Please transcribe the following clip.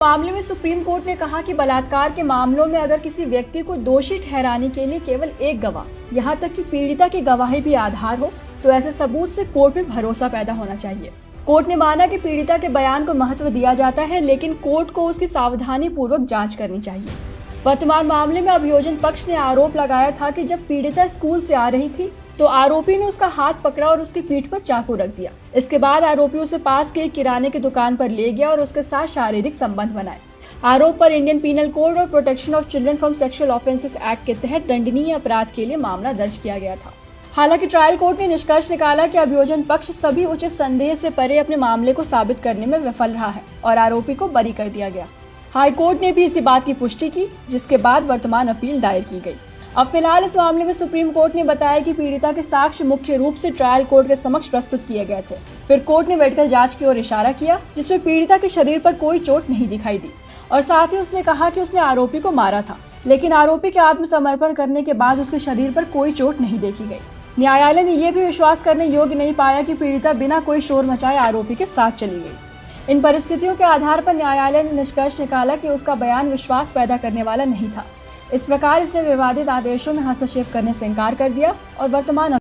मामले में supreme court ने कहा कि बलात्कार के मामलों में अगर किसी व्यक्ति को दोषी ठहराने के लिए केवल एक गवाह, यहाँ तक कि पीड़िता की गवाही भी आधार हो, तो ऐसे सबूत से कोर्ट में भरोसा पैदा होना चाहिए। कोर्ट ने माना कि पीड़िता के बयान को महत्व दिया जाता है, लेकिन कोर्ट को उसकी सावधानी पूर्वक जांच करनी चाहिए। वर्तमान मामले में अभियोजन पक्ष ने आरोप लगाया था कि जब पीड़िता स्कूल से आ रही थी तो आरोपी ने उसका हाथ पकड़ा और उसकी पीठ पर चाकू रख दिया। इसके बाद आरोपी उसे पास के एक किराने की दुकान पर ले गया और उसके साथ शारीरिक संबंध बनाए। आरोप पर इंडियन पीनल कोड और protection of children from sexual offences act के तहत दंडनीय अपराध के लिए मामला दर्ज किया गया था। हालांकि ट्रायल कोर्ट ने निष्कर्ष निकाला कि अभियोजन पक्ष सभी उचित संदेह से परे अपने मामले को साबित करने में विफल रहा है और आरोपी को बरी कर दिया गया। हाई कोर्ट ने भी इसी बात की पुष्टि की, जिसके बाद वर्तमान अपील दायर की गई। अब फिलहाल इस मामले में सुप्रीम कोर्ट ने बताया कि पीड़िता के साक्ष्य मुख्य रूप से ट्रायल कोर्ट के समक्ष प्रस्तुत किए गए थे। फिर कोर्ट ने मेडिकल जांच की ओर इशारा किया, जिसमें पीड़िता के शरीर पर कोई चोट नहीं दिखाई दी और साथ ही उसने कहा कि उसने आरोपी को मारा था, लेकिन आरोपी के आत्मसमर्पण करने के बाद उसके शरीर पर कोई चोट नहीं देखी गई। न्यायालय ने यह भी विश्वास करने योग्य नहीं पाया कि पीड़िता बिना कोई शोर मचाए आरोपी के साथ चली गई। इन परिस्थितियों के आधार पर न्यायालय ने निष्कर्ष निकाला कि उसका बयान विश्वास पैदा करने वाला नहीं था। इस प्रकार इसने विवादित आदेशों में हस्तक्षेप करने से इनकार कर दिया और वर्तमान